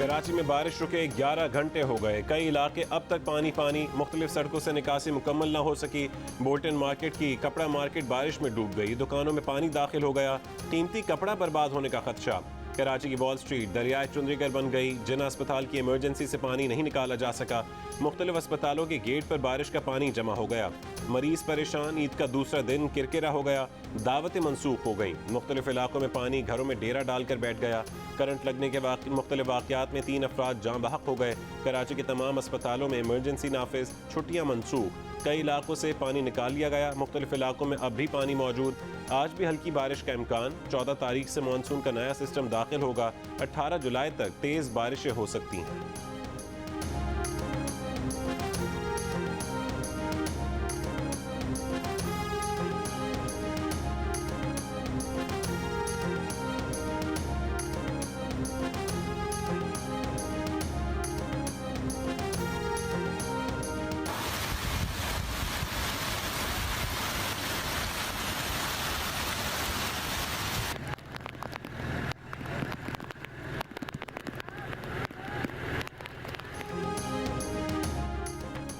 कराची में बारिश रुके 11 घंटे हो गए। कई इलाके अब तक पानी। मुख्तलिफ सड़कों से निकासी मुकम्मल न हो सकी। बोल्टन मार्केट की कपड़ा मार्केट बारिश में डूब गई। दुकानों में पानी दाखिल हो गया। कीमती कपड़ा बर्बाद होने का खदशा। कराची की वॉल स्ट्रीट दरियाए चुंदरीगर बन गई। जिना अस्पताल की इमरजेंसी से पानी नहीं निकाला जा सका। मुख्तलिफ अस्पतालों के गेट पर बारिश का पानी जमा हो गया। मरीज परेशान। ईद का दूसरा दिन किरकिरा हो गया। दावतें मनसूख हो गई। मुख्तलिफ इलाकों में पानी घरों में डेरा डालकर बैठ गया। करंट लगने के मुख्तलिफ वाक़यात में 3 अफराद जाँ बहक हो गए। कराची के तमाम अस्पतालों में इमरजेंसी नाफिज, छुट्टियाँ मनसूख। कई इलाकों से पानी निकाल लिया गया। मुख्तलिफ इलाकों में अब भी पानी मौजूद। आज भी हल्की बारिश का इम्कान। 14 तारीख से मानसून का नया सिस्टम दाखिल होगा। 18 जुलाई तक तेज़ बारिशें हो सकती हैं।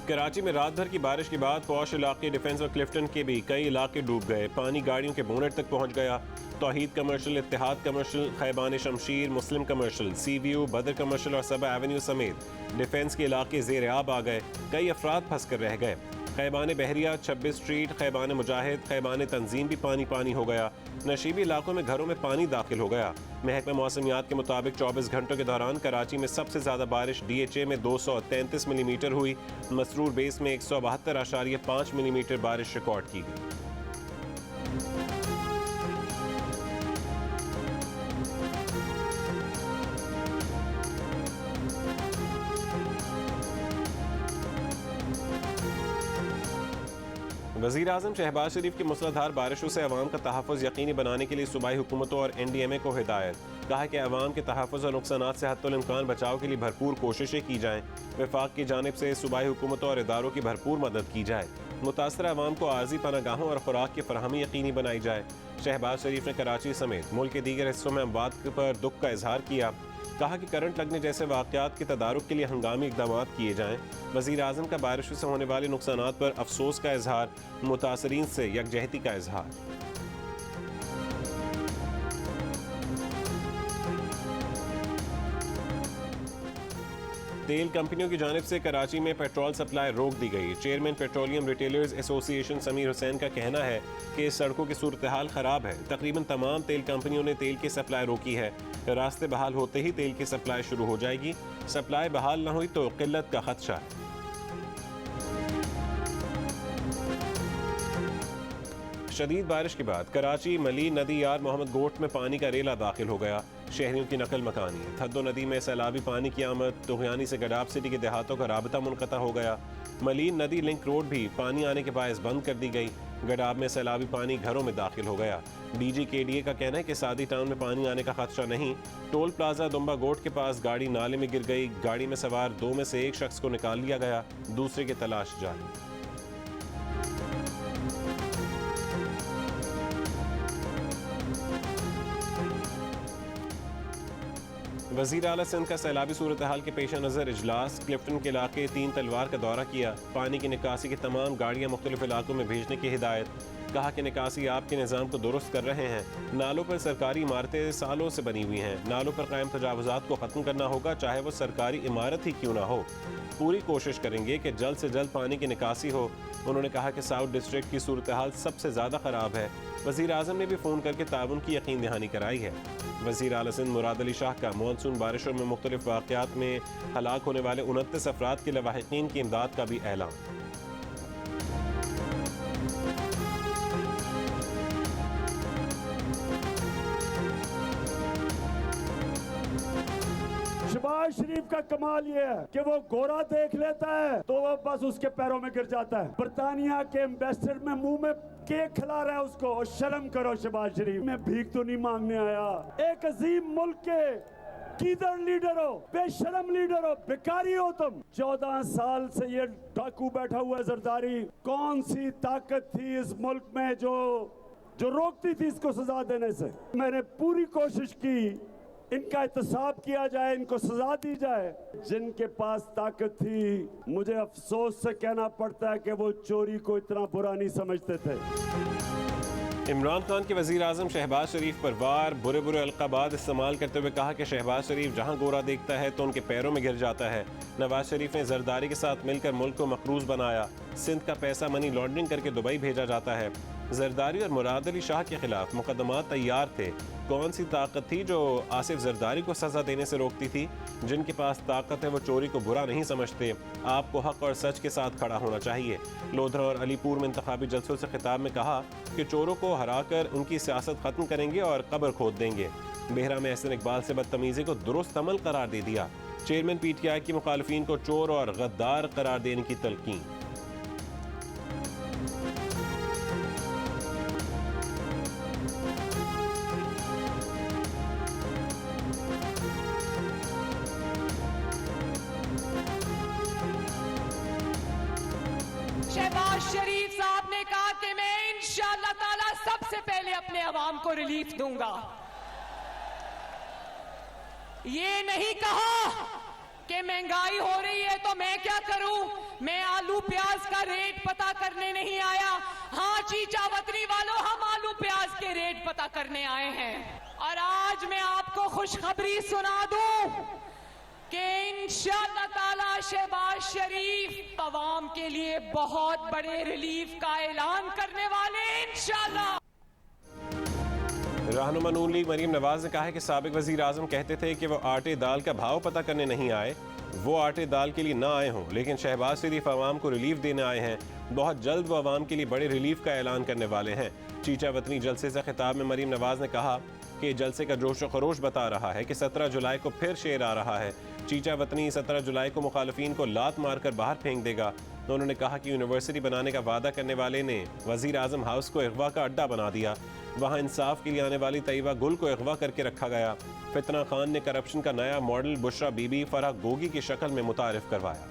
कराची में रात भर की बारिश के बाद पौश इलाके डिफेंस और क्लिफ्टन के भी कई इलाके डूब गए। पानी गाड़ियों के बोनेट तक पहुंच गया। तौहीद कमर्शियल, इत्तेहाद कमर्शियल, खैबान शमशीर, मुस्लिम कमर्शियल, सीवीयू, बदर कमर्शियल और सबा एवेन्यू समेत डिफेंस के इलाके ज़ेर आब आ गए। कई अफराद फंस कर रह गए। खैबान बहरिया, 26 स्ट्रीट, खैबान मुजाहिद, खैबान तंजीम भी पानी हो गया। नशीबी इलाकों में घरों में पानी दाखिल हो गया। महकमा मौसमियात के मुताबिक 24 घंटों के दौरान कराची में सबसे ज़्यादा बारिश DHA में 233 मिलीमीटर हुई। मसरूर बेस में 172.5 मिलीमीटर बारिश रिकॉर्ड की गई। वज़ीर आज़म शहबाज शरीफ की मूसलाधार बारिशों से अवाम का तहफ़्फ़ुज़ यकीनी बनाने के लिए सूबाई हुकूमतों और NDMA को हिदायत। कहा कि अवाम के तहफ़्फ़ुज़ और नुकसानात से हद्दुल इम्कान बचाव के लिए भरपूर कोशिशें की जाएँ। वफाक की जानिब से सूबाई हुकूमतों और इदारों की भरपूर मदद की जाए। मुतासरा अवाम को आर्जी पनागाहों और खुराक की फराहमी यकीनी बनाई जाए। शहबाज शरीफ ने कराची समेत मुल्क के दीगर हिस्सों में अमवात पर दुख का इजहार किया। कहा कि करंट लगने जैसे वाक़यात के तदारुक के लिए हंगामी इक़दाम किए जाएँ। वज़ीर आज़म का बारिशों से होने वाले नुकसानात पर अफसोस का इजहार। मुतासरीन से यकजहती का इजहार। तेल कंपनियों की जानिब से कराची में पेट्रोल सप्लाई रोक दी गई। Chairman petroleum retailers association Sameer Hussain का कहना है कि सड़कों की सूरत हाल ख़राब है। तकरीबन तमाम तेल कंपनियों ने तेल की सप्लाई रोकी है। रास्ते बहाल होते ही तेल की सप्लाई शुरू हो जाएगी। सप्लाई बहाल न हुई तो किल्लत का खदशा है। शदीद बारिश के बाद कराची मली नदी यार मोहम्मद गोट में पानी का रेला दाखिल हो गया। शहरियों की नकल मकानी। थद्दो नदी में सैलाबी पानी की आमद। तुगयानी से गडाब सिटी के देहातों का राबता मुनक़ता हो गया। मलीन नदी लिंक रोड भी पानी आने के बायस बंद कर दी गई। गडाब में सैलाबी पानी घरों में दाखिल हो गया। DG KDA का कहना है कि सादी टाउन में पानी आने का खदशा नहीं। टोल प्लाजा दुम्बा गोट के पास गाड़ी नाले में गिर गई। गाड़ी में सवार 2 में से 1 शख्स को निकाल लिया गया। दूसरे की तलाश जारी। वज़ीर आला सिंध का सैलाबी सूरत हाल के पेश नज़र इजलास। क्लिफ्टन के इलाके 3 तलवार का दौरा किया। पानी की निकासी की तमाम गाड़ियाँ मुख्तलिफ इलाकों में भेजने की हिदायत। कहा कि निकासी आपके निज़ाम को दुरुस्त कर रहे हैं। नालों पर सरकारी इमारतें सालों से बनी हुई हैं। नालों पर कायम तजावुज़ात को ख़त्म करना होगा, चाहे वो सरकारी इमारत ही क्यों ना हो। पूरी कोशिश करेंगे कि जल्द से जल्द पानी की निकासी हो। उन्होंने कहा कि साउथ डिस्ट्रिक्ट की सूरत हाल सबसे ज़्यादा ख़राब है। वज़ीर आज़म ने भी फ़ोन करके ताउन की यकीन दहानी कराई है। वज़ीर आला सिंध मुराद अली शाह का मानसून बारिशों में मुख्तलिफ वाक़यात में हलाक होने वाले 29 अफराद के लवाहिकीन की इमदाद का भी ऐलान। शहबाज शरीफ का कमाल ये है कि वो गोरा देख लेता है तो वो बस उसके पैरों में गिर जाता है। बरतानिया के एम्बेसडर में मुंह में केक खिला रहा है उसको। और शर्म करो शहबाज शरीफ। मैं भीख तो नहीं मांगने आया। एक अजीम मुल्क के कीदर लीडर हो, बेशरम लीडर हो, बेकारी हो तुम। 14 साल से ये डाकू बैठा हुआ है जरदारी। कौन सी ताकत थी इस मुल्क में जो रोकती थी इसको सजा देने से? मैंने पूरी कोशिश की इनका एहतसाब किया जाए, इनको सजा दी जाए। जिनके पास ताकत थी, मुझे अफसोस से कहना पड़ता है कि वो चोरी को इतना बुरा नहीं समझते थे। इमरान खान के वज़ीर आज़म शहबाज शरीफ पर वार बुरे बुरे अलक़ाबात इस्तेमाल करते हुए कहा कि शहबाज शरीफ जहां गोरा देखता है तो उनके पैरों में गिर जाता है। नवाज शरीफ ने जरदारी के साथ मिलकर मुल्क को मकरूज बनाया। सिंध का पैसा मनी लॉन्ड्रिंग करके दुबई भेजा जाता है। जरदारी और मुराद अली शाह के खिलाफ मुकदमा तैयार थे। कौन सी ताकत थी जो आसिफ जरदारी को सजा देने से रोकती थी? जिनके पास ताकत है वो चोरी को बुरा नहीं समझते। आपको हक और सच के साथ खड़ा होना चाहिए। लोधरा और अलीपुर में इंतखाबी जलसों से खिताब में कहा कि चोरों को हराकर उनकी सियासत खत्म करेंगे और कब्र खोद देंगे। बेहरा में एहसन इकबाल से बदतमीजी को दुरुस्त अमल करार दे दिया। चेयरमैन PTI की मुखालफीन को चोर और गद्दार करार देने की तलकीन। शहबाज शरीफ साहब ने कहा कि मैं इंशाअल्लाह ताला सबसे पहले अपने अवाम को रिलीफ दूंगा। ये नहीं कहा कि महंगाई हो रही है तो मैं क्या करूं, मैं आलू प्याज का रेट पता करने नहीं आया। हाँ चीचा वतनी वालों, हम आलू प्याज के रेट पता करने आए हैं। और आज मैं आपको खुशखबरी सुना दूं कि इंशाअल्लाह ताला शहबाज शरीफ अवाम के लिए बहुत बड़े रिलीफ का ऐलान करने वाले हैं इंशाअल्लाह। रहनुमा नून लीग मरीम नवाज ने कहा है कि साबिक वजीर आजम कहते थे कि वो आटे दाल का भाव पता करने नहीं आए, वो आटे दाल के लिए ना आए हों, लेकिन शहबाज शरीफ आवाम को रिलीफ देने आए हैं। बहुत जल्द वो आवाम के लिए बड़े रिलीफ का ऐलान करने वाले हैं। चीचा वतनी जलसे से खिताब में मरीम नवाज ने कहा कि जलसे का जोश व खरोश बता रहा है कि 17 जुलाई को फिर शेर आ रहा है। चीचा वतनी 17 जुलाई को मुखालफीन को लात मारकर बाहर फेंक देगा। तो उन्होंने कहा कि यूनिवर्सिटी बनाने का वादा करने वाले ने वजीर आजम हाउस को अगवा का अड्डा बना दिया। वहाँ इंसाफ के लिए आने वाली तैयबा गुल को अगवा करके रखा गया। फितना खान ने करप्शन का नया मॉडल बुशरा बीबी फराह गोगी की शक्ल में मुतारिफ करवाया।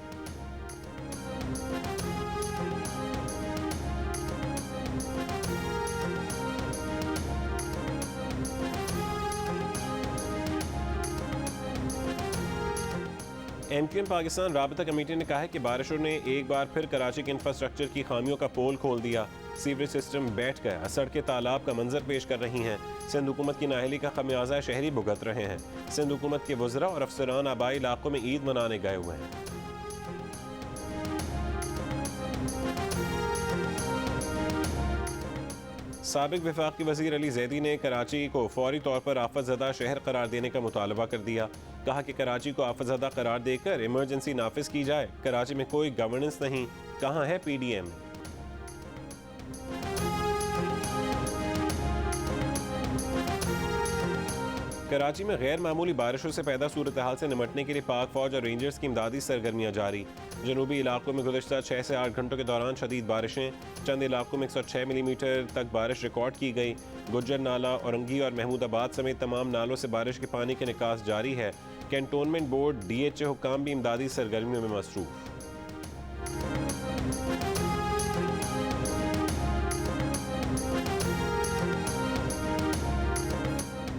MQM पाकिस्तान राबता कमेटी ने कहा है कि बारिशों ने एक बार फिर कराची के इंफ्रास्ट्रक्चर की खामियों का पोल खोल दिया। सीवरेज सिस्टम बैठ गया, सड़कें तालाब का मंजर पेश कर रही हैं। सिंध हुकूमत की नाअहली का खमियाजा शहरी भुगत रहे हैं। सिंध हुकूमत के वज़रा और अफसरान आबाई इलाकों में ईद मनाने गए हुए हैं। साबिक वफाकी वज़ीर अली जैदी ने कराची को फौरी तौर पर आफतज़दा शहर करार देने का मुतालबा कर दिया। कहा कि कराची को आफतज़दा करार देकर इमरजेंसी नाफिज की जाए। कराची में कोई गवर्नेंस नहीं, कहाँ है PDM? कराची में गैर मामूली बारिशों से पैदा सूरत हाल से निमटने के लिए पाक फौज और रेंजर्स की इमदादी सरगर्मियाँ जारी। जनूबी इलाकों में गुज़श्ता 6 से 8 घंटों के दौरान शदीद बारिशें। चंद इलाकों में 106 मिलीमीटर तक बारिश रिकॉर्ड की गई। गुज्जर नाला, औरंगी और महमूदाबाद समेत तमाम नालों से बारिश के पानी के निकास जारी है। कैंटोनमेंट बोर्ड DHA हुक्काम भी इमदादी सरगर्मियों में मसरूफ।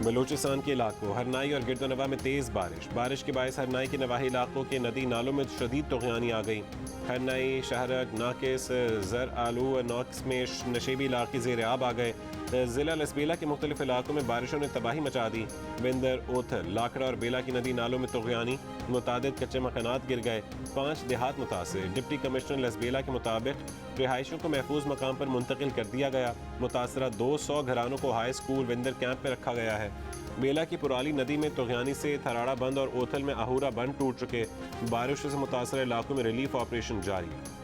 बलूचिस्तान के इलाकों हरनाई और गिरदोनवा में तेज़ बारिश के बायस हरनाई के नवाही इलाकों के नदी नालों में शदीद तूफ़ानी आ गई। हरनाई, शहरक, नाकिस, जर आलू और नॉक्स में नशेबी इलाके ज़ेर आब आ गए। ज़िला लसबेला के मुख्तलिफ इलाकों में बारिशों ने तबाही मचा दी। विंदर, ओथर, लाकड़ा और बेला की नदी नालों में तूफ़ानी, मुतादिद कच्चे मकानात गिर गए। 5 देहात मुतासर। डिप्टी कमिश्नर लसबेला के मुताबिक रिहायशों को महफूज मकाम पर मुंतकिल कर दिया गया। मुतासरा 200 घरानों को हाई स्कूल विंदर कैंप में रखा गया है। बेला की पुराली नदी में तूफ़ानी से थराड़ा बंद और ओथल में आहूरा बंद टूट चुके। बारिशों से मुतासर इलाकों में रिलीफ ऑपरेशन जारी है।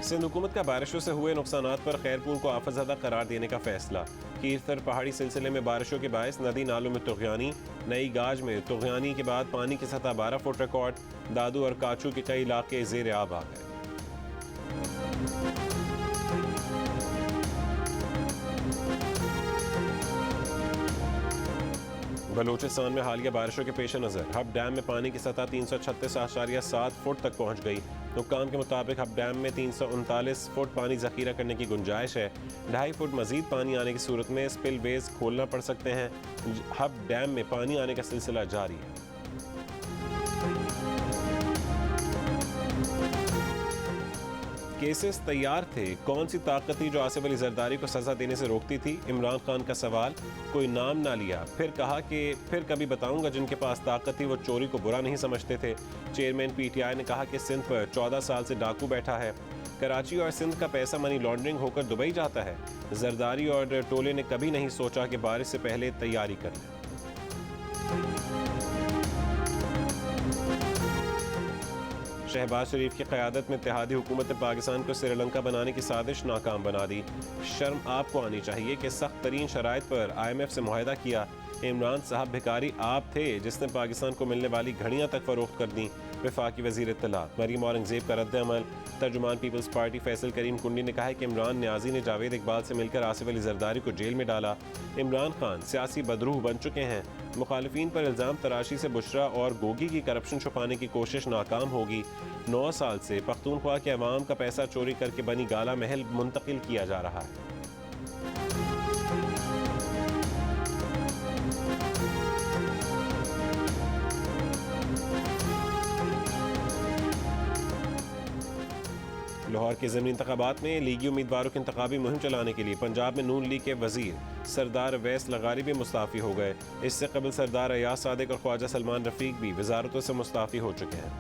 सिंध हुकूमत का बारिशों से हुए नुकसानात पर खैरपुर को आफतज़दा करार देने का फैसला। कीरतर पहाड़ी सिलसिले में बारिशों के बायस नदी नालों में तूफ़ानी। नई गाज में तूफ़ानी के बाद पानी की सतह 12 फुट रिकॉर्ड। दादू और काचू के कई इलाके ज़ेर आब आ गए। बलूचिस्तान में हालिया बारिशों के पेश नज़र हब डैम में पानी की सतह 336.7 फुट तक पहुंच गई। हुक्काम के मुताबिक हब डैम में 339 फुट पानी जखीरा करने की गुंजाइश है। 2.5 फुट मजीद पानी आने की सूरत में स्पिल वेज खोलना पड़ सकते हैं। हब डैम में पानी आने का सिलसिला जारी है। केसेस तैयार थे, कौन सी ताकत थी जो आसिफ अली जरदारी को सजा देने से रोकती थी? इमरान खान का सवाल। कोई नाम ना लिया, फिर कहा कि फिर कभी बताऊंगा जिनके पास ताकत थी वो चोरी को बुरा नहीं समझते थे। चेयरमैन पीटीआई ने कहा कि सिंध पर 14 साल से डाकू बैठा है। कराची और सिंध का पैसा मनी लॉन्ड्रिंग होकर दुबई जाता है। जरदारी और टोले ने कभी नहीं सोचा कि बारिश से पहले तैयारी कर लें। शहबाज शरीफ की क़यादत में इत्तेहादी हुकूमत ने पाकिस्तान को श्रीलंका बनाने की साजिश नाकाम बना दी। शर्म आपको आनी चाहिए कि सख्त तरीन शराइत पर IMF से मुआहदा किया। इमरान साहब भिखारी आप थे जिसने पाकिस्तान को मिलने वाली घड़ियां तक फरोख्त कर दी। वफाकी वज़ीर इत्तलात मरीम औरंगज़ेब का रद्द अमल। तर्जुमान पीपल्स पार्टी फैसल करीम कुंडी ने कहा है कि इमरान न्याजी ने जावेद इकबाल से मिलकर आसिफ अली जरदारी को जेल में डाला। इमरान खान सियासी बदरूह बन चुके हैं। मुखालिफिन पर इल्ज़ाम तराशी से बुशरा और गोगी की करप्शन छुपाने की कोशिश नाकाम होगी। 9 साल से पख्तूनख्वा के अवाम का पैसा चोरी करके बनी गाला महल मुंतकिल किया जा रहा है। लाहौर के ज़मीनी इंतखाबात में लीगी उम्मीदवारों की इंतखाबी मुहिम चलाने के लिए पंजाब में नून लीग के वजीर सरदार अवैस लगारी भी मुस्ताफ़ी हो गए। इससे कबल सरदार अयाज सादिक और ख्वाजा सलमान रफ़ीक भी वजारतों से मुस्ताफ़ी हो चुके हैं।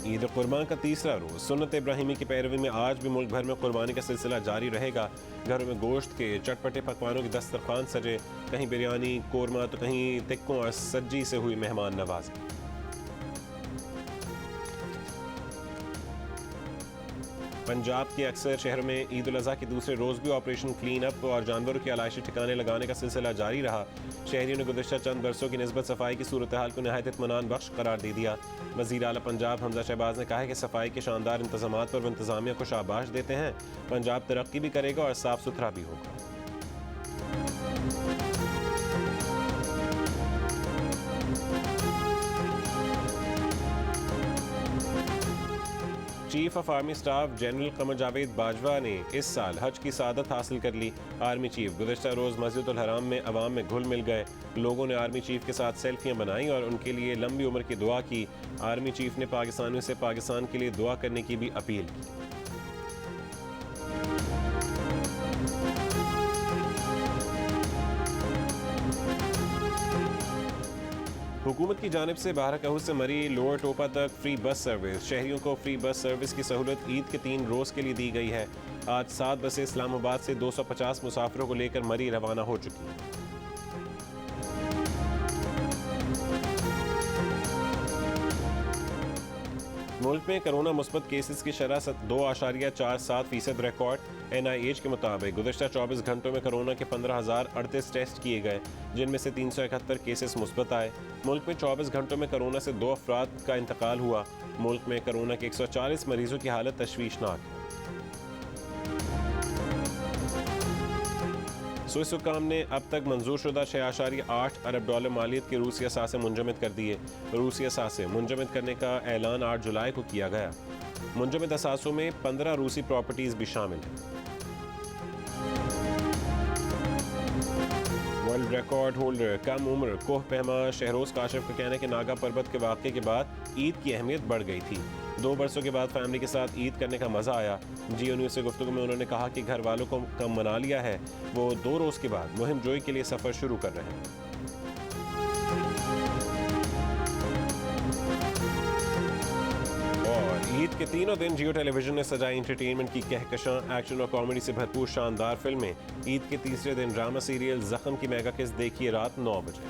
ईद कुर्बान का तीसरा रोज़ सुन्नत इब्राहिमी की पैरवी में आज भी मुल्क भर में कुर्बानी का सिलसिला जारी रहेगा। घरों में गोश्त के चटपटे पकवानों की दस्तरखान सजे, कहीं बिरयानी कोरमा तो कहीं तिक्कों और सज्जी से हुई मेहमान नवाजी। पंजाब के अक्सर शहरों में ईद उल अज़हा के दूसरे रोज़ भी ऑपरेशन क्लीन अप और जानवरों के आलाइशी ठिकाने लगाने का सिलसिला जारी रहा। शहरियों ने गुज़श्ता चंद बरसों की निस्बत सफाई की सूरत हाल को नहायत इत्मीनान बख्श करार दे दिया। वज़ीर आला पंजाब हमजा शहबाज ने कहा है कि सफाई के शानदार इंतजामात पर इंतजामिया को शाबाश देते हैं। पंजाब तरक्की भी करेगा और साफ सुथरा भी होगा। Chief of army staff general Qamar Javed Bajwa ने इस साल हज की सादत हासिल कर ली। आर्मी चीफ गुज़श्ता रोज़ मस्जिद उल हराम में अवाम में घुल मिल गए। लोगों ने आर्मी चीफ के साथ सेल्फियां बनाई और उनके लिए लंबी उम्र की दुआ की। आर्मी चीफ ने पाकिस्तानियों से पाकिस्तान के लिए दुआ करने की भी अपील की। हुकूमत की जानिब से बारहकहू से मरी लोअर टोपा तक फ्री बस सर्विस। शहरियों को फ्री बस सर्विस की सहूलत ईद के 3 रोज़ के लिए दी गई है। आज 7 बसें इस्लामाबाद से 250 मुसाफिरों को लेकर मरी रवाना हो चुकी हैं। मुल्क में कोरोना मुस्बत केसेस की शरह 2.47% रिकॉर्ड। NIH के मुताबिक गुज़श्ता 24 घंटों में कोरोना के 15,038 टेस्ट किए गए, जिनमें से 371 केसेस मुस्बत आए। मुल्क में 24 घंटों में कोरोना से 2 अफराद का इंतकाल हुआ। मुल्क में कोरोना के 140 मरीजों की हालत तशवीशनाक है। स्विस हुक्काम ने अब तक मंजूर शुदा 6.8 अरब डॉलर मालियत के रूसी असासे मुंजमद कर दिए। रूसी असासे मुंजमद करने का ऐलान 8 जुलाई को किया गया। मुंजमद असासों में 15 रूसी प्रॉपर्टीज भी शामिल हैं। वर्ल्ड रिकॉर्ड होल्डर कम उम्र कोह पहमा शहरोज काशिफ का कहना है कि नागा पर्वत के वाक़े के बाद ईद की अहमियत बढ़ गई थी। 2 बरसों के बाद फैमिली के साथ ईद करने का मज़ा आया। जियो न्यूज़ से गुफ्तगू में उन्होंने कहा कि घर वालों को कम मना लिया है। वो 2 रोज़ के बाद मुहिम जोई के लिए सफ़र शुरू कर रहे हैं। ईद के 3 दिन जियो टेलीविजन ने सजाई एंटरटेनमेंट की कहकशां, एक्शन और कॉमेडी से भरपूर शानदार फिल्में। ईद के तीसरे दिन ड्रामा सीरियल जख्म की मेगा किस्त देखिए रात 9 बजे।